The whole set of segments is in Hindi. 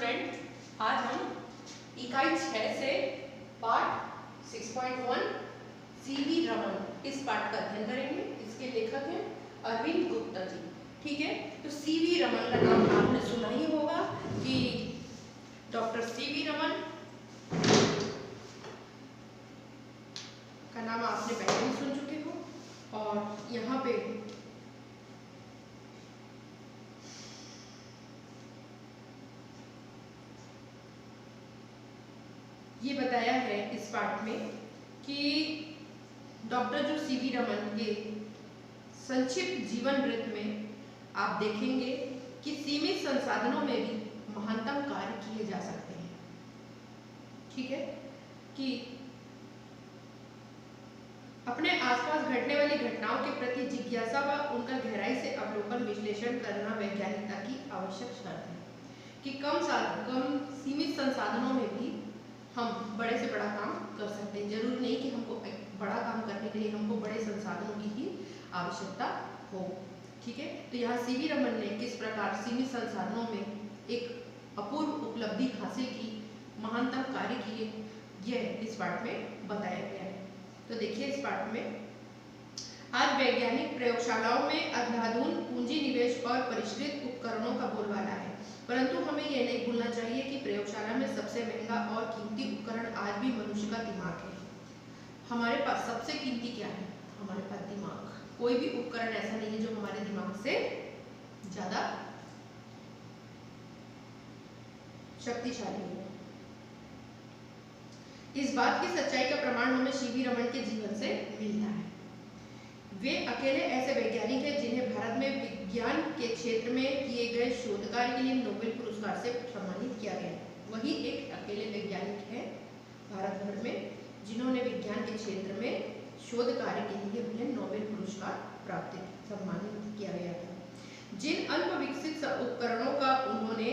स्टूडेंट, आज हम इकाई 6 से पाठ 6.1 सीवी रमन इस पाठ का अध्ययन करेंगे। इसके लेखक हैं अरविंद गुप्ता जी। ठीक है, तो सीवी रमन का नाम आपने सुना ही होगा कि डॉक्टर सीवी रमन का नाम आपने पहले भी सुन चुके हो। और यहाँ पे ये बताया है इस पाठ में कि डॉक्टर जो सीवी रमन के संक्षिप्त जीवन वृत्त में आप देखेंगे कि सीमित संसाधनों में भी महानतम कार्य किए जा सकते हैं। ठीक है, कि अपने आसपास घटने वाली घटनाओं के प्रति जिज्ञासा व उनका गहराई से अवलोकन विश्लेषण करना वैज्ञानिकता की आवश्यक शर्त है। कि कम सीमित संसाधनों में भी हम बड़े से बड़ा काम कर सकते हैं। जरूरी नहीं कि हमको बड़ा काम करने के लिए हमको बड़े संसाधनों की ही आवश्यकता हो। ठीक है, तो यहाँ सीवी रमन ने किस प्रकार सीमित संसाधनों में एक अपूर्व उपलब्धि हासिल की, महानतम कार्य किए, यह इस पाठ में बताया गया है। तो देखिए इस पाठ में, आज वैज्ञानिक प्रयोगशालाओं में अंधाधुंध पूंजी निवेश और परिष्कृत उपकरणों का बोलबाला है, परंतु हमें यह नहीं भूलना चाहिए कि प्रयोगशाला में सबसे महंगा और कीमती उपकरण आज भी मनुष्य का दिमाग है। हमारे पास सबसे कीमती क्या है? हमारे पास दिमाग। कोई भी उपकरण ऐसा नहीं है जो हमारे दिमाग से ज्यादा शक्तिशाली हो। इस बात की सच्चाई का प्रमाण हमें सीवी रमन के जीवन से मिलता है। वे अकेले ऐसे वैज्ञानिक हैं जिन्हें भारत में विज्ञान के क्षेत्र में किए गए शोध कार्य के लिए नोबेल पुरस्कार से सम्मानित किया गया। वही एक अकेले वैज्ञानिक हैं भारत भर में जिन्होंने विज्ञान के क्षेत्र में शोध कार्य के लिए उन्हें नोबेल पुरस्कार प्राप्त सम्मानित किया गया था। जिन अल्प विकसित उपकरणों का उन्होंने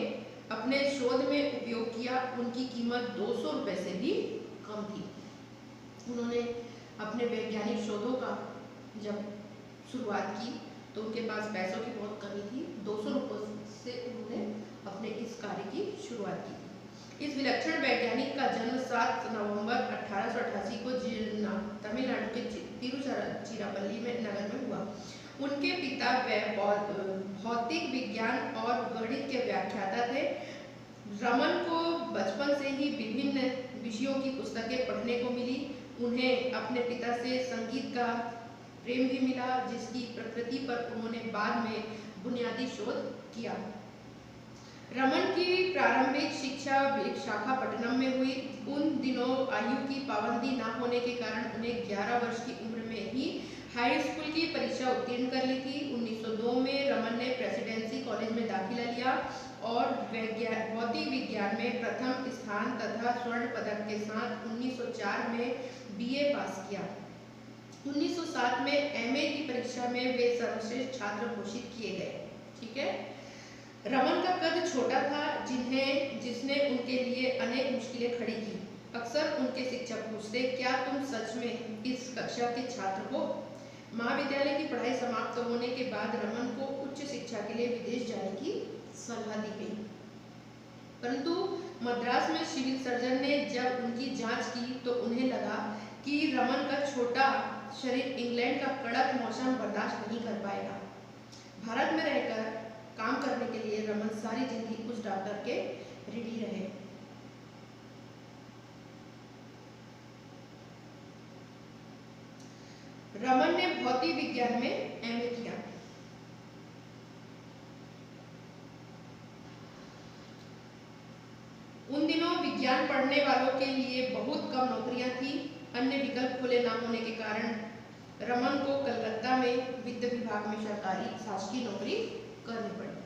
अपने शोध में उपयोग किया, उनकी कीमत 200 रुपए से भी कम थी। उन्होंने अपने वैज्ञानिक शोधों का जब शुरुआत की तो उनके पास पैसों की बहुत कमी थी। 200 रुपये से उन्होंने अपने इस कार्य की शुरुआत की। इस विलक्षण वैज्ञानिक का जन्म 7 नवंबर 1888 को तमिलनाडु के तिरुचिरापल्ली में नगर में हुआ। उनके पिता भौतिक विज्ञान और गणित के व्याख्याता थे। रमन को बचपन से ही विभिन्न विषयों की पुस्तकें पढ़ने को मिली। उन्हें अपने पिता से संगीत का प्रेम भी मिला, जिसकी प्रकृति पर उन्होंने बाद में बुनियादी शोध किया। रमन की प्रारंभिक शिक्षा विशाखापट्टनम में हुई। उन दिनों आयु की पाबंदी न होने के कारण उन्हें 11 वर्ष की उम्र में ही हाई स्कूल की परीक्षा उत्तीर्ण कर ली थी। 1902 में रमन ने प्रेसिडेंसी कॉलेज में दाखिला लिया और भौतिक विज्ञान में प्रथम स्थान तथा स्वर्ण पदक के साथ 1904 में बीए पास किया। 1907 में एमए की परीक्षा में वे सर्वश्रेष्ठ छात्र घोषित किए गए। ठीक है, रमन का कद छोटा था, जिसने उनके लिए अनेक मुश्किलें खड़ी की। अक्सर उनके शिक्षक पूछते, क्या तुम सच में इस कक्षा के छात्र हो? महाविद्यालय की पढ़ाई समाप्त होने के बाद रमन को उच्च शिक्षा के लिए विदेश जाने की सलाह दी गई, परंतु मद्रास में सिविल सर्जन ने जब उनकी जांच की तो उन्हें लगा कि रमन का छोटा शरीर इंग्लैंड का कड़क मौसम बर्दाश्त नहीं कर पाएगा। भारत में रहकर काम करने के लिए रमन सारी जिंदगी उस डॉक्टर के ऋणी रहे। रमन ने भौतिक विज्ञान में एमए किया। उन दिनों विज्ञान पढ़ने वालों के लिए बहुत कम नौकरियां थी। अन्य विकल्प खुले न होने के कारण रमन को कलकत्ता में वित्त विभाग में सरकारी शासकीय नौकरी करनी पड़ी।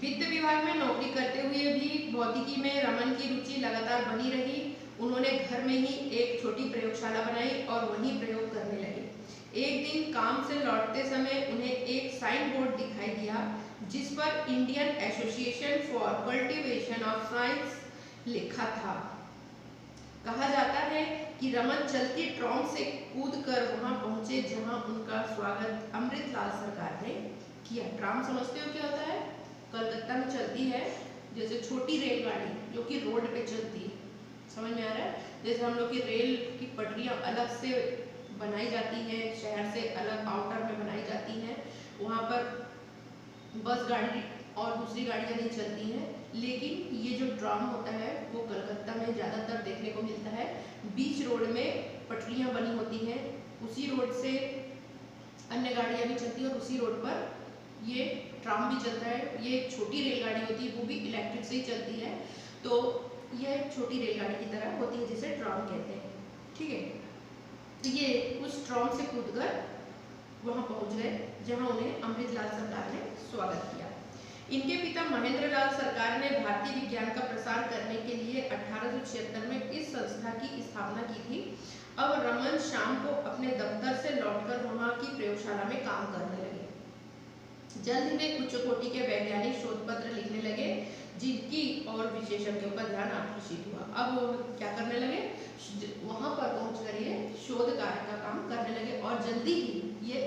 वित्त विभाग में नौकरी करते हुए भी भौतिकी में रमन की रुचि लगातार बनी रही। उन्होंने घर में ही एक छोटी प्रयोगशाला बनाई और वहीं प्रयोग करने लगे। एक दिन काम से लौटते समय उन्हें एक साइन बोर्ड दिखाई दिया जिस पर Indian association for cultivation of science लिखा था। कहा जाता है कि रमन चलती ट्रॉम से कूदकर वहां पहुंचे जहां उनका स्वागत अमृतलाल सरकार ने किया। ट्राम समझते हो क्या होता है? कलकत्ता में चलती है जैसे छोटी रेलगाड़ी जो कि रोड पे चलती है, समझ में आ रहा है? जैसे हम लोग की रेल की पटरियाँ अलग से बनाई जाती है, शहर से अलग आउटर में बनाई जाती हैं, वहाँ पर बस गाड़ी और दूसरी गाड़ियाँ नहीं चलती हैं, लेकिन ये जो ट्राम होता है वो कलकत्ता में ज़्यादातर देखने को मिलता है। बीच रोड में पटरियाँ बनी होती हैं, उसी रोड से अन्य गाड़ियाँ भी चलती हैं और उसी रोड पर ये ट्राम भी चलता है। ये एक छोटी रेलगाड़ी होती है, वो भी इलेक्ट्रिक से ही चलती है, तो यह एक छोटी रेलगाड़ी की तरह होती है जिसे ट्राम कहते हैं, ठीक है। तो ये उस ट्राम से कूदकर वहाँ पहुँच गए जहाँ उन्हें अमृतलाल सरकार ने स्वागत किया। इनके पिता महेंद्र लाल सरकार ने भारतीय विज्ञान का प्रसार करने के लिए 1876 में इस संस्था की स्थापना की थी। अब रमन शाम को अपने दफ्तर से लौटकर वहाँ की प्रयोगशाला में काम करने लगे। जल्द ही वे उच्च कोटि के वैज्ञानिक शोध पत्र लिखने लगे जिनकी और विशेषज्ञों का ध्यान आकर्षित हुआ। अब क्या करने लगे? वहाँ पर पहुँचकर ये शोध कार्य का काम करने लगे और जल्दी ही ये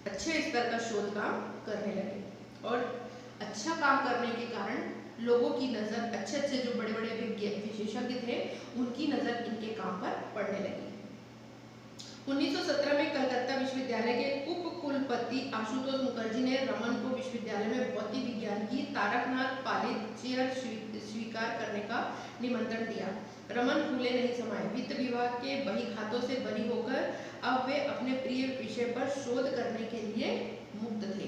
अच्छे स्तर का शोध काम करने लगे और अच्छा काम करने के कारण लोगों की नज़र अच्छे जो बड़े विशेषज्ञ थे उनकी नज़र इनके काम पर पड़ने लगी। 1917 में कलकत्ता विश्वविद्यालय के उप कुलपति आशुतोष मुखर्जी ने रमन को विश्वविद्यालय में भौतिक विज्ञान की तारकनाथ पालित चेयर स्वीकार करने का निमंत्रण दिया। रमन फूले नहीं समाये। वित्त विभाग के बही खातों से बरी होकर अब वे अपने प्रिय विषय पर शोध करने के लिए मुक्त थे।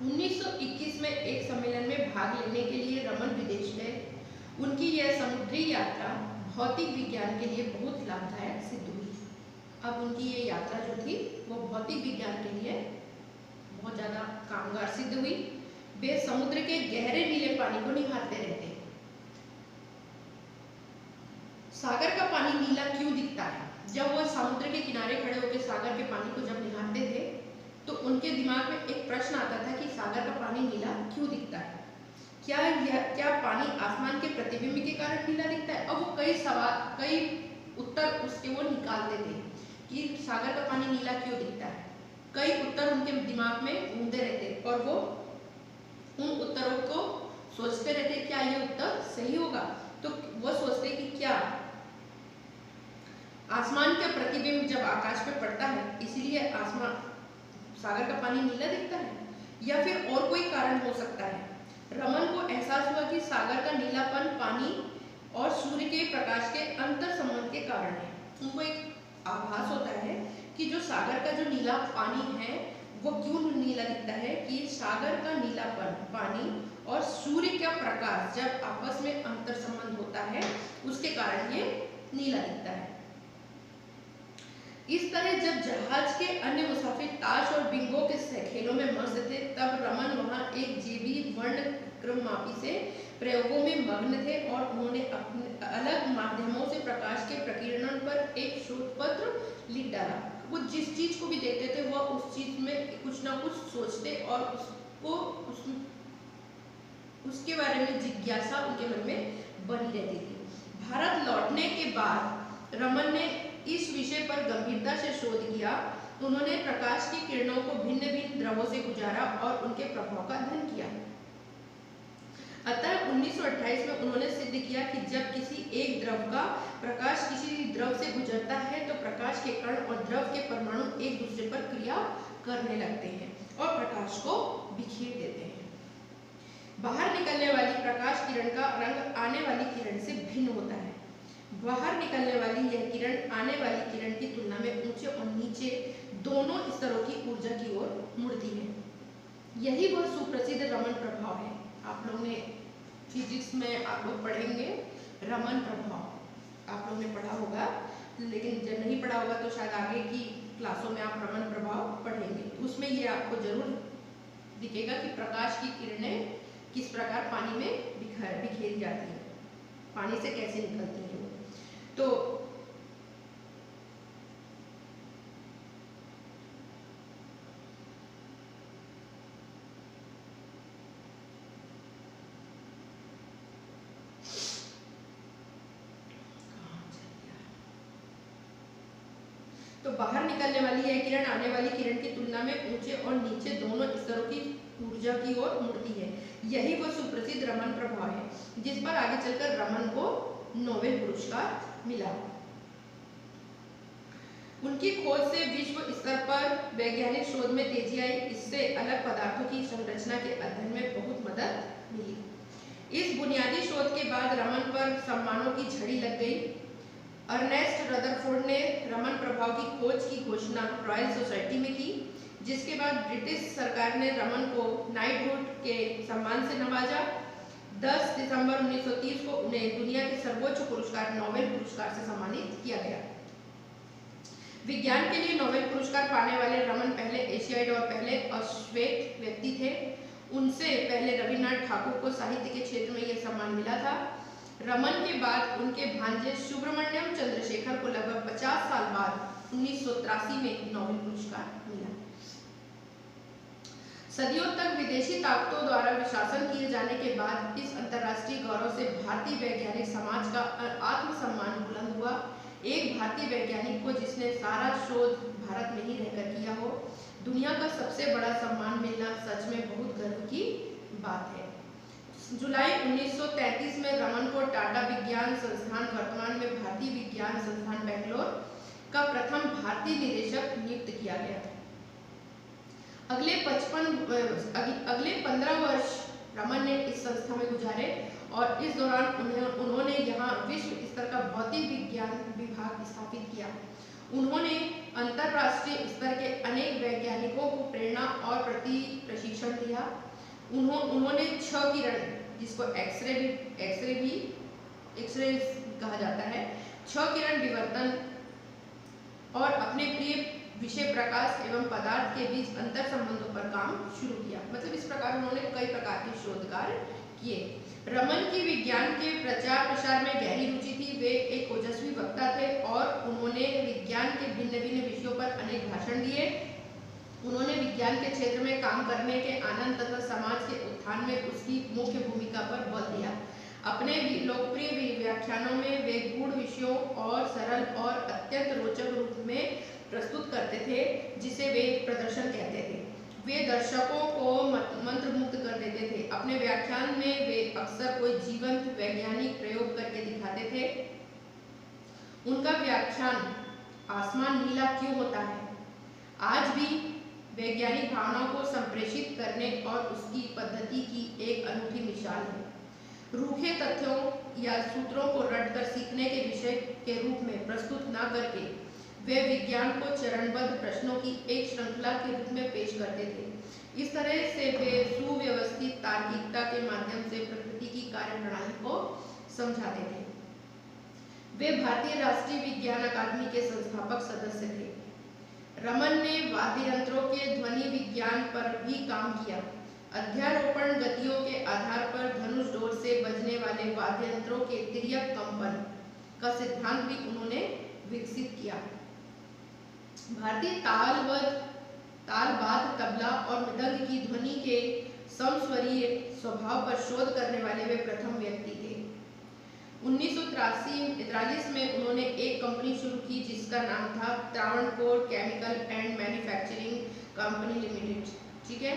1921 में एक सम्मेलन में भाग लेने के लिए रमन विदेश गए। उनकी यह समुद्री यात्रा भौतिक विज्ञान के लिए बहुत लाभदायक सिद्ध हुई। अब उनकी ये यात्रा जो थी वो भौतिक विज्ञान के लिए बहुत ज़्यादा कामगार सिद्ध हुई। वे समुद्र के गहरे नीले पानी को निहारते रहते। सागर का पानी नीला क्यों दिखता है? जब वह समुद्र के किनारे खड़े होकर सागर के पानी को जब निहारते थे तो उनके दिमाग में एक प्रश्न आता था कि सागर का पानी नीला क्यों दिखता है? क्या पानी आसमान के प्रतिबिंब के कारण नीला दिखता है? और वो कई उत्तर उसके वो निकालते थे कि सागर का पानी नीला क्यों दिखता है। कई उत्तर उनके दिमाग में घूमते रहते और वो उन उत्तरों को सोचते रहते क्या ये उत्तर सही होगा। तो वो सोचते कि क्या आसमान का प्रतिबिंब जब आकाश पे पड़ता है इसलिए आसमान सागर का पानी नीला दिखता है, या फिर और कोई कारण हो सकता है। रमन को एहसास हुआ कि सागर का नीलापन पानी और सूर्य के प्रकाश के अंतर संबंध के कारण है। उनको एक आभास होता है कि जो सागर का जो नीला पानी है वो क्यों नीला दिखता है कि सागर का नीलापन पानी और सूर्य का प्रकाश जब आपस में अंतर संबंध होता है उसके कारण ये नीला दिखता है। इस तरह जब जहाज के अन्य मुसाफिर ताश और बिंगो के खेलों में मस्त थे तब रमन वहां एक जेबी वर्ण क्रममापी से प्रयोगों में मग्न थे और उन्होंने अपने अलग माध्यमों से प्रकाश के प्रकीर्णन पर एक शोध पत्र लिख डाला। वो जिस चीज को भी देखते थे वह उस चीज में कुछ ना कुछ सोचते और उसके बारे में जिज्ञासा उनके मन में बनी रहती थी। भारत लौटने के बाद रमन ने इस विषय पर गंभीरता से शोध किया। उन्होंने प्रकाश की किरणों को भिन्न भिन्न द्रवों से गुजारा और उनके प्रभाव का अध्ययन किया। अतः 1928 में उन्होंने सिद्ध किया कि जब किसी एक द्रव का प्रकाश किसी द्रव से गुजरता है तो प्रकाश के कण और द्रव के परमाणु एक दूसरे पर क्रिया करने लगते हैं और प्रकाश को बिखेर देते हैं। बाहर निकलने वाली प्रकाश किरण का रंग आने वाली किरण से भिन्न होता है। बाहर निकलने वाली यह किरण आने वाली किरण की तुलना में ऊंचे और नीचे दोनों स्तरों की ऊर्जा की ओर मुड़ती है। यही वह सुप्रसिद्ध रमन प्रभाव है। आप लोग ने फिजिक्स में आप लोग पढ़ेंगे रमन प्रभाव, आप लोग ने पढ़ा होगा, लेकिन जब नहीं पढ़ा होगा तो शायद आगे की क्लासों में आप रमन प्रभाव पढ़ेंगे। उसमें ये आपको जरूर दिखेगा कि प्रकाश की किरणें किस प्रकार पानी में बिखेरी जाती हैं, पानी से कैसे निकलती हैं। तो बाहर निकलने वाली यह किरण आने वाली किरण की तुलना में ऊंचे और नीचे दोनों स्तरों की ऊर्जा की ओर मुड़ती है। यही वो सुप्रसिद्ध रमन प्रभाव है जिस पर आगे चलकर रमन को नोबेल पुरस्कार मिला। उनकी खोज से विश्व स्तर पर वैज्ञानिक शोध में तेजी आई। इससे अलग पदार्थों की संरचना के अध्ययन में बहुत मदद मिली। इस बुनियादी शोध के बाद रमन पर सम्मानों की झड़ी लग गई। अर्नेस्ट रदरफोर्ड ने रमन प्रभाव की खोज की घोषणा रॉयल सोसाइटी में की, जिसके बाद ब्रिटिश सरकार ने रमन को नाइटहुड के सम्मान से नवाजा। 10 दिसंबर 1930 को उन्हें दुनिया के सर्वोच्च पुरस्कार नोबेल पुरस्कार से सम्मानित किया गया। विज्ञान के लिए नोबेल पुरस्कार पाने वाले रमन पहले एशियाई और पहले अश्वेत व्यक्ति थे। उनसे पहले रविन्द्रनाथ ठाकुर को साहित्य के क्षेत्र में यह सम्मान मिला था। रमन के बाद उनके भांजे सुब्रमण्यम चंद्रशेखर को लगभग 50 साल बाद 1983 में नोबेल पुरस्कार मिला। सदियों तक विदेशी ताकतों द्वारा शासन किए जाने के बाद इस अंतर्राष्ट्रीय गौरव से भारतीय वैज्ञानिक समाज का आत्मसम्मान बुलंद हुआ। एक भारतीय वैज्ञानिक को जिसने सारा शोध भारत में ही रहकर किया हो, दुनिया का सबसे बड़ा सम्मान मिलना सच में बहुत गर्व की बात है। जुलाई 1933 में रमन को टाटा विज्ञान संस्थान, वर्तमान में भारतीय विज्ञान संस्थान बेंगलोर का प्रथम भारतीय निदेशक नियुक्त किया गया। अगले 15 वर्ष रमन ने इस संस्था में गुजारे और इस दौरान उन्होंने यहाँ विश्व स्तर का भौतिक विज्ञान विभाग स्थापित किया। उन्होंने अंतरराष्ट्रीय स्तर के अनेक वैज्ञानिकों को प्रेरणा और प्रशिक्षण दिया। उन्होंने 6 किरण, जिसको एक्सरे कहा जाता है, 6 किरण विवर्तन और अपने प्रिय विषय प्रकाश एवं पदार्थ के बीच अंतर संबंधों पर काम शुरू किया। मतलब इस प्रकार उन्होंने कई प्रकार के शोध कार्य किए। रमन की विज्ञान के प्रचार प्रसार में गहरी रुचि थी। वे एक ओजस्वी वक्ता थे और उन्होंने विज्ञान के भिन्न भिन्न विषयों पर अनेक भाषण दिए। उन्होंने विज्ञान के क्षेत्र में काम करने के आनंद तथा समाज के उत्थान में उसकी मुख्य भूमिका पर बल दिया। अपने लोकप्रिय व्याख्यानों में वे गूढ़ विषयों और सरल और अत्यंत रोचक रूप में प्रस्तुत करते थे, जिसे वे प्रदर्शन कहते थे। वे दर्शकों को मंत्रमुग्ध कर देते थे। अपने व्याख्यान में वे अक्सर कोई जीवंत वैज्ञानिक प्रयोग करके दिखाते थे। उनका व्याख्यान आसमान नीला क्यों होता है आज भी वैज्ञानिक भावनाओं को संप्रेषित करने और उसकी पद्धति की एक अनूठी मिसाल है। रूखे तथ्यों या सूत्रों को रटकर सीखने के विषय के रूप में प्रस्तुत न करके वे विज्ञान को चरणबद्ध प्रश्नों की एक श्रृंखला के रूप में पेश करते थे। इस तरह से वे सुव्यवस्थित तार्किकता के माध्यम से प्रकृति की कार्यप्रणाली को समझाते थे। वे भारतीय राष्ट्रीय विज्ञान अकादमी के संस्थापक सदस्य थे। रमन ने वाद्य यंत्रों के ध्वनि विज्ञान पर भी काम किया। अध्यारोपण गतियों के आधार पर धनुष डोर से बजने वाले वाद्य यंत्रों के तिर्यक कंपन का सिद्धांत भी उन्होंने विकसित किया। भारतीय तालवाद्य, तबला और मृदंग की ध्वनि के समस्वरीय स्वभाव पर शोध करने वाले वे प्रथम व्यक्ति थे। 1943 में उन्होंने एक कंपनी शुरू की जिसका नाम था Travancore chemical and manufacturing company limited. ठीक है,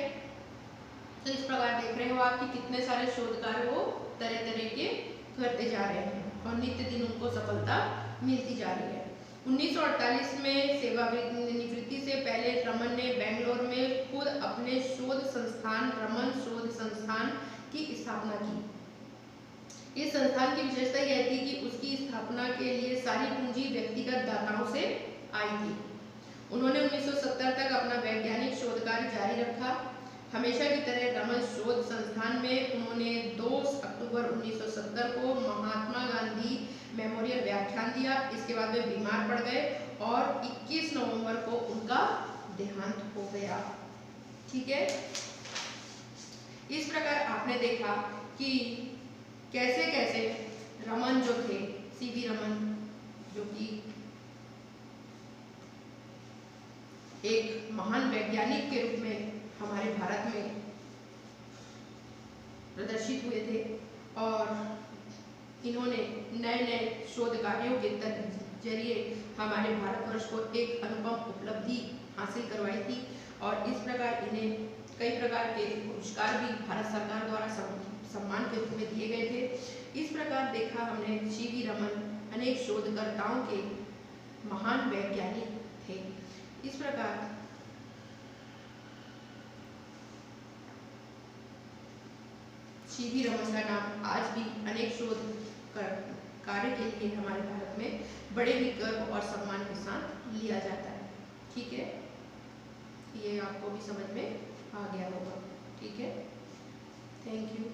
तो इस प्रकार देख रहे हो आप कि कितने सारे शोध कार्य वो तरह तरह के करते जा रहे हैं और नित्य दिन उनको सफलता मिलती जा रही है। 1948 में सेवानिवृत्ति से पहले रमन ने बेंगलोर में खुद अपने शोध संस्थान रमन शोध संस्थान की स्थापना की। इस संस्थान की विशेषता यह थी कि उसकी स्थापना के लिए सारी पूंजी व्यक्तिगत दाताओं से आई थी। उन्होंने 1970 तक अपना वैज्ञानिक शोध कार्य जारी रखा। हमेशा की तरह रमन शोध संस्थान में उन्होंने 2 अक्टूबर 1970 को महात्मा गांधी मेमोरियल व्याख्यान दिया। इसके बाद वे बीमार पड़ गए और 21 नवंबर को उनका देहांत हो गया। ठीक है, इस प्रकार आपने देखा कि कैसे कैसे रमन जो थे, सीवी रमन, जो कि एक महान वैज्ञानिक के रूप में हमारे भारत में प्रदर्शित हुए थे और इन्होंने नए नए शोध कार्यों के जरिए हमारे भारतवर्ष को एक अनुपम उपलब्धि हासिल करवाई थी और इस प्रकार इन्हें कई प्रकार के पुरस्कार भी भारत सरकार द्वारा सम्मान के रूप में दिए गए थे। इस प्रकार देखा हमने सीवी रमन अनेक शोधकर्ताओं के महान वैज्ञानिक थे। इस प्रकार सीवी रमन का नाम आज भी अनेक शोध कार्य के लिए हमारे भारत में बड़े ही गर्व और सम्मान के साथ लिया जाता है। ठीक है, ये आपको भी समझ में आ गया होगा। ठीक है, थैंक यू।